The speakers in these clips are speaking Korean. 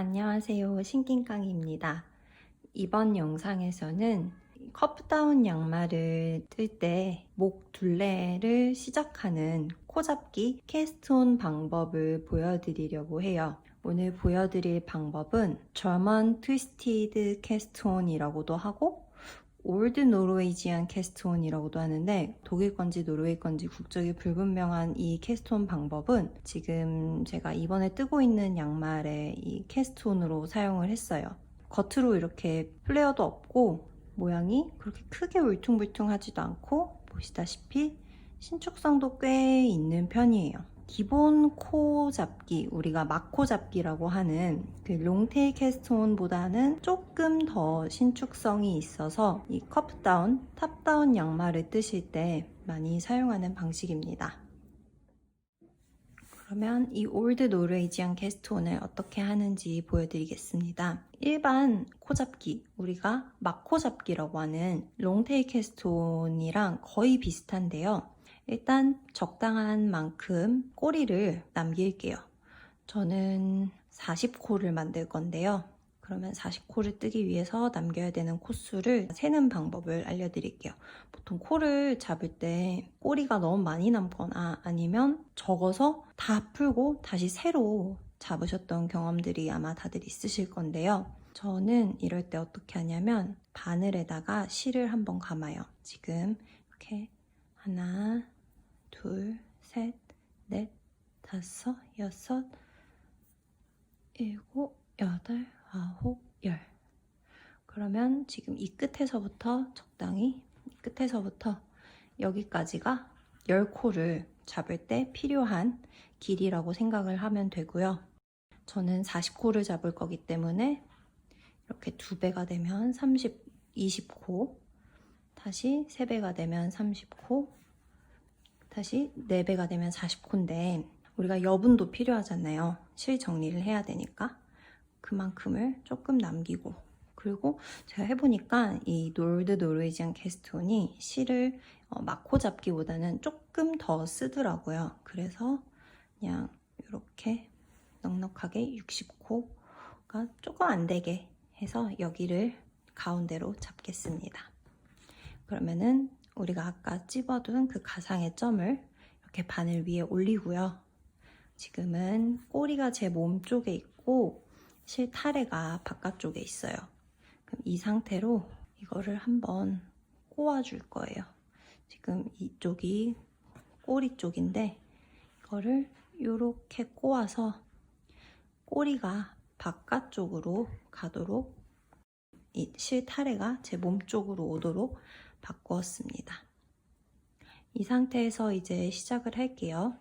안녕하세요. 신낑깡입니다. 이번 영상에서는 컵다운 양말을 뜰 때 목 둘레를 시작하는 코잡기 캐스트온 방법을 보여드리려고 해요. 오늘 보여드릴 방법은 저먼 트위스티드 캐스트온이라고도 하고 올드 노르웨이지안 캐스트온이라고도 하는데 독일 건지 노르웨이 건지 국적이 불분명한 이 캐스트온 방법은 지금 제가 이번에 뜨고 있는 양말의 이 캐스트온으로 사용을 했어요. 겉으로 이렇게 플레어도 없고 모양이 그렇게 크게 울퉁불퉁하지도 않고 보시다시피 신축성도 꽤 있는 편이에요. 기본 코 잡기, 우리가 막코 잡기라고 하는 그 롱테일 캐스트온보다는 조금 더 신축성이 있어서 이 컵다운, 탑다운 양말을 뜨실 때 많이 사용하는 방식입니다. 그러면 이 올드 노르웨이지안 캐스트온을 어떻게 하는지 보여드리겠습니다. 일반 코잡기, 우리가 막코잡기라고 하는 롱테일 캐스트온이랑 거의 비슷한데요. 일단 적당한 만큼 꼬리를 남길게요. 저는 40코를 만들 건데요. 그러면 40코를 뜨기 위해서 남겨야 되는 코수를 세는 방법을 알려드릴게요. 보통 코를 잡을 때 꼬리가 너무 많이 남거나 아니면 적어서 다 풀고 다시 새로 잡으셨던 경험들이 아마 다들 있으실 건데요. 저는 이럴 때 어떻게 하냐면 바늘에다가 실을 한번 감아요. 지금 이렇게 하나, 둘, 셋, 넷, 다섯, 여섯, 일곱, 여덟, 아홉, 열. 그러면 지금 이 끝에서부터 적당히 이 끝에서부터 여기까지가 10코를 잡을 때 필요한 길이라고 생각을 하면 되고요. 저는 40코를 잡을 거기 때문에 이렇게 2배가 되면 20코, 다시 3배가 되면 30코, 다시 4배가 되면 40코인데 우리가 여분도 필요하잖아요. 실 정리를 해야 되니까 그만큼을 조금 남기고, 그리고 제가 해보니까 이 올드 노르웨이지안 캐스트온이 실을 막코 잡기보다는 조금 더 쓰더라고요. 그래서 그냥 이렇게 넉넉하게 60코가 조금 안 되게 해서 여기를 가운데로 잡겠습니다. 그러면은 우리가 아까 찝어둔 그 가상의 점을 이렇게 바늘 위에 올리고요. 지금은 꼬리가 제 몸 쪽에 있고 실 타래가 바깥쪽에 있어요. 그럼 이 상태로 이거를 한번 꼬아줄 거예요. 지금 이쪽이 꼬리 쪽인데 이거를 이렇게 꼬아서 꼬리가 바깥쪽으로 가도록 이 실 타래가 제 몸 쪽으로 오도록 바꾸었습니다. 이 상태에서 이제 시작을 할게요.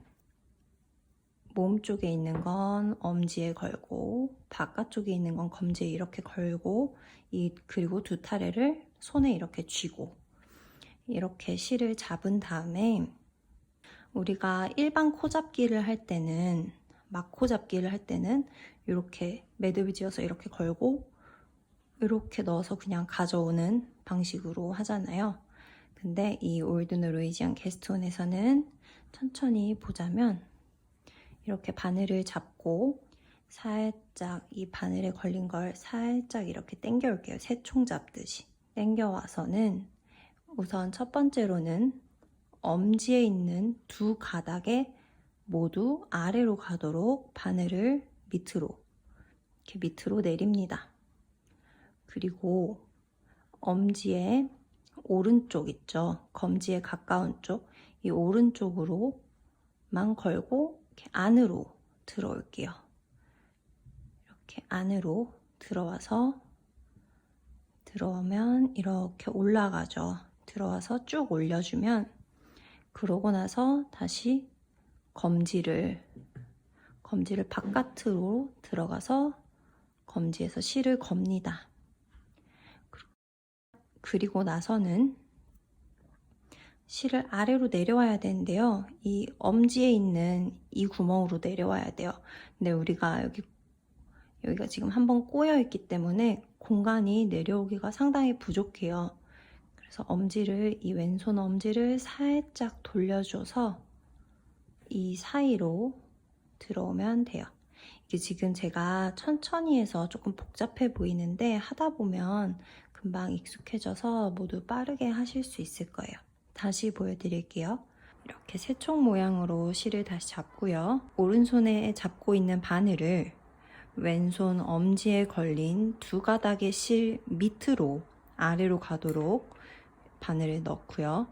몸 쪽에 있는 건 엄지에 걸고 바깥쪽에 있는 건 검지에 이렇게 걸고 그리고 두 타래를 손에 이렇게 쥐고 이렇게 실을 잡은 다음에 우리가 일반 코잡기를 할 때는 막코잡기를 할 때는 이렇게 매듭을 지어서 이렇게 걸고 이렇게 넣어서 그냥 가져오는 방식으로 하잖아요. 근데 이 올드 노르웨이지안 캐스트온에서는 천천히 보자면 이렇게 바늘을 잡고 살짝 이 바늘에 걸린 걸 살짝 이렇게 당겨 올게요. 새총 잡듯이 당겨 와서는 우선 첫 번째로는 엄지에 있는 두 가닥에 모두 아래로 가도록 바늘을 밑으로 이렇게 밑으로 내립니다. 그리고 엄지의 오른쪽 있죠? 검지에 가까운 쪽, 이 오른쪽으로만 걸고 이렇게 안으로 들어올게요. 이렇게 안으로 들어오면 이렇게 올라가죠. 들어와서 쭉 올려주면 그러고 나서 다시 검지를 바깥으로 들어가서 검지에서 실을 겁니다. 그리고 나서는 실을 아래로 내려와야 되는데요. 이 엄지에 있는 이 구멍으로 내려와야 돼요. 근데 우리가 여기가 지금 한번 꼬여 있기 때문에 공간이 내려오기가 상당히 부족해요. 그래서 이 왼손 엄지를 살짝 돌려줘서 이 사이로 들어오면 돼요. 이게 지금 제가 천천히 해서 조금 복잡해 보이는데 하다 보면 금방 익숙해져서 모두 빠르게 하실 수 있을 거예요. 다시 보여드릴게요. 이렇게 새총 모양으로 실을 다시 잡고요. 오른손에 잡고 있는 바늘을 왼손 엄지에 걸린 두 가닥의 실 밑으로 아래로 가도록 바늘을 넣고요.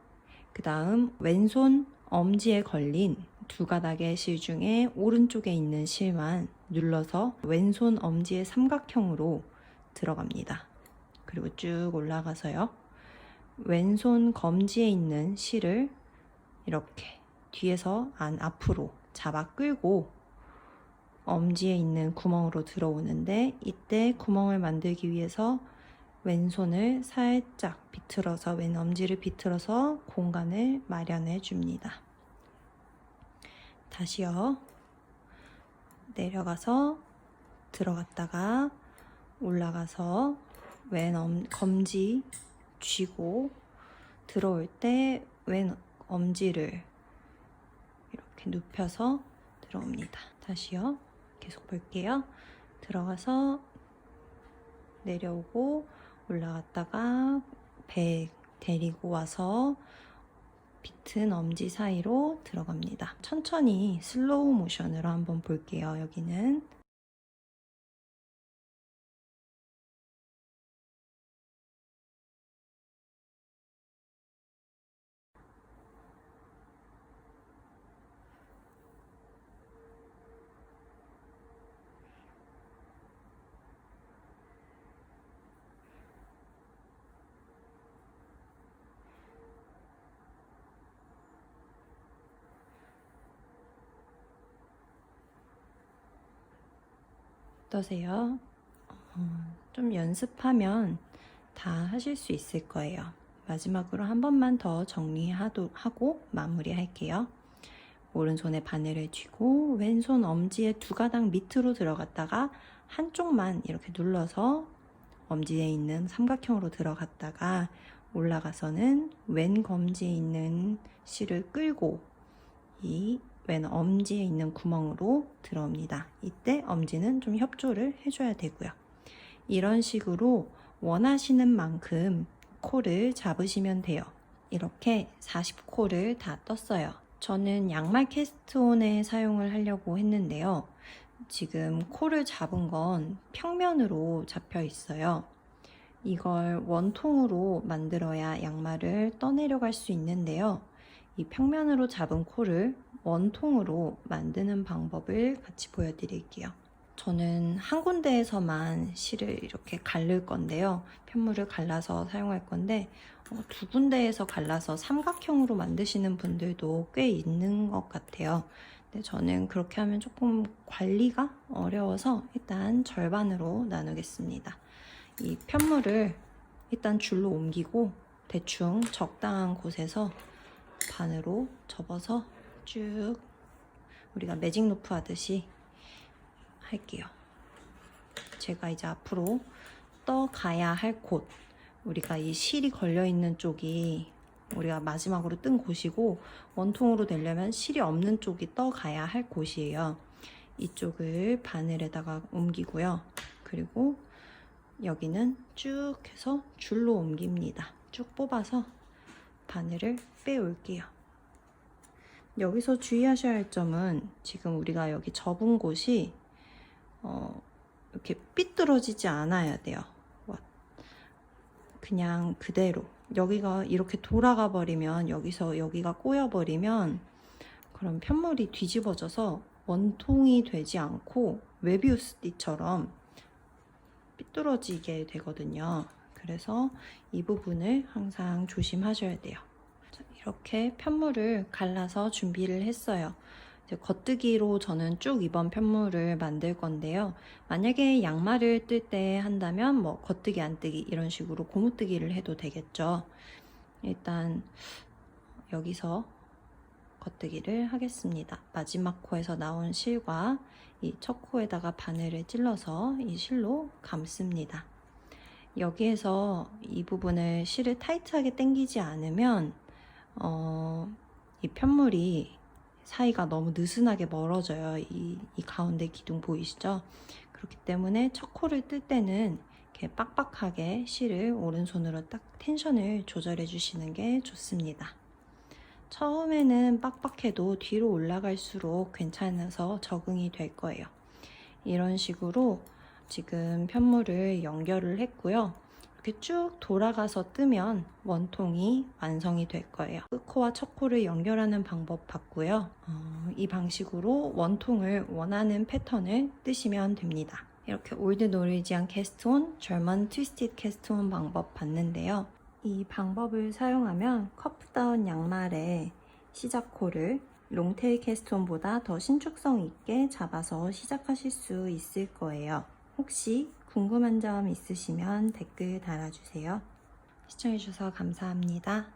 그 다음 왼손 엄지에 걸린 두 가닥의 실 중에 오른쪽에 있는 실만 눌러서 왼손 엄지의 삼각형으로 들어갑니다. 그리고 쭉 올라가서요. 왼손 검지에 있는 실을 이렇게 뒤에서 앞으로 잡아 끌고 엄지에 있는 구멍으로 들어오는데, 이때 구멍을 만들기 위해서 왼손을 살짝 비틀어서, 왼 엄지를 비틀어서 공간을 마련해 줍니다. 다시요. 내려가서 들어갔다가 올라가서 왼 검지 쥐고 들어올 때 왼 엄지를 이렇게 눕혀서 들어옵니다. 다시요. 계속 볼게요. 들어가서 내려오고 올라갔다가 배 데리고 와서 비튼 엄지 사이로 들어갑니다. 천천히 슬로우 모션으로 한번 볼게요. 여기는 어떠세요? 좀 연습하면 다 하실 수 있을 거예요. 마지막으로 한 번만 더 정리하고 마무리할게요. 오른손에 바늘을 쥐고 왼손 엄지의 두 가닥 밑으로 들어갔다가 한쪽만 이렇게 눌러서 엄지에 있는 삼각형으로 들어갔다가 올라가서는 왼 검지에 있는 실을 끌고 이 왼 엄지에 있는 구멍으로 들어옵니다. 이때 엄지는 좀 협조를 해줘야 되고요. 이런 식으로 원하시는 만큼 코를 잡으시면 돼요. 이렇게 40코를 다 떴어요. 저는 양말 캐스트온에 사용을 하려고 했는데요. 지금 코를 잡은 건 평면으로 잡혀 있어요. 이걸 원통으로 만들어야 양말을 떠내려갈 수 있는데요. 이 평면으로 잡은 코를 원통으로 만드는 방법을 같이 보여드릴게요. 저는 한 군데에서만 실을 이렇게 갈를 건데요. 편물을 갈라서 사용할 건데 두 군데에서 갈라서 삼각형으로 만드시는 분들도 꽤 있는 것 같아요. 근데 저는 그렇게 하면 조금 관리가 어려워서 일단 절반으로 나누겠습니다. 이 편물을 일단 줄로 옮기고 대충 적당한 곳에서 반으로 접어서 쭉 우리가 매직 로프 하듯이 할게요. 제가 이제 앞으로 떠가야 할 곳, 우리가 이 실이 걸려있는 쪽이 우리가 마지막으로 뜬 곳이고 원통으로 되려면 실이 없는 쪽이 떠가야 할 곳이에요. 이쪽을 바늘에다가 옮기고요. 그리고 여기는 쭉 해서 줄로 옮깁니다. 쭉 뽑아서 바늘을 빼올게요. 여기서 주의하셔야 할 점은 지금 우리가 여기 접은 곳이 이렇게 삐뚤어지지 않아야 돼요. 그냥 그대로 여기가 이렇게 돌아가 버리면, 여기서 여기가 꼬여 버리면 그럼 편물이 뒤집어져서 원통이 되지 않고 웨비우스 띠처럼 삐뚤어지게 되거든요. 그래서 이 부분을 항상 조심하셔야 돼요. 이렇게 편물을 갈라서 준비를 했어요. 이제 겉뜨기로 저는 쭉 이번 편물을 만들 건데요. 만약에 양말을 뜰 때 한다면 뭐 겉뜨기 안뜨기 이런 식으로 고무뜨기를 해도 되겠죠. 일단 여기서 겉뜨기를 하겠습니다. 마지막 코에서 나온 실과 이 첫 코에다가 바늘을 찔러서 이 실로 감습니다. 여기에서 이 부분을 실을 타이트하게 당기지 않으면 이 편물이 사이가 너무 느슨하게 멀어져요. 이 가운데 기둥 보이시죠? 그렇기 때문에 첫 코를 뜰 때는 이렇게 빡빡하게 실을 오른손으로 딱 텐션을 조절해 주시는 게 좋습니다. 처음에는 빡빡해도 뒤로 올라갈수록 괜찮아서 적응이 될 거예요. 이런 식으로 지금 편물을 연결을 했고요. 이렇게 쭉 돌아가서 뜨면 원통이 완성이 될 거예요. 끝코와 첫 코를 연결하는 방법 봤고요. 이 방식으로 원통을 원하는 패턴을 뜨시면 됩니다. 이렇게 올드 노르지안 캐스트온, 절먼 트위스티드 캐스트온 방법 봤는데요. 이 방법을 사용하면 커프다운 양말의 시작코를 롱테일 캐스트온보다 더 신축성 있게 잡아서 시작하실 수 있을 거예요. 혹시 궁금한 점 있으시면 댓글 달아주세요. 시청해주셔서 감사합니다.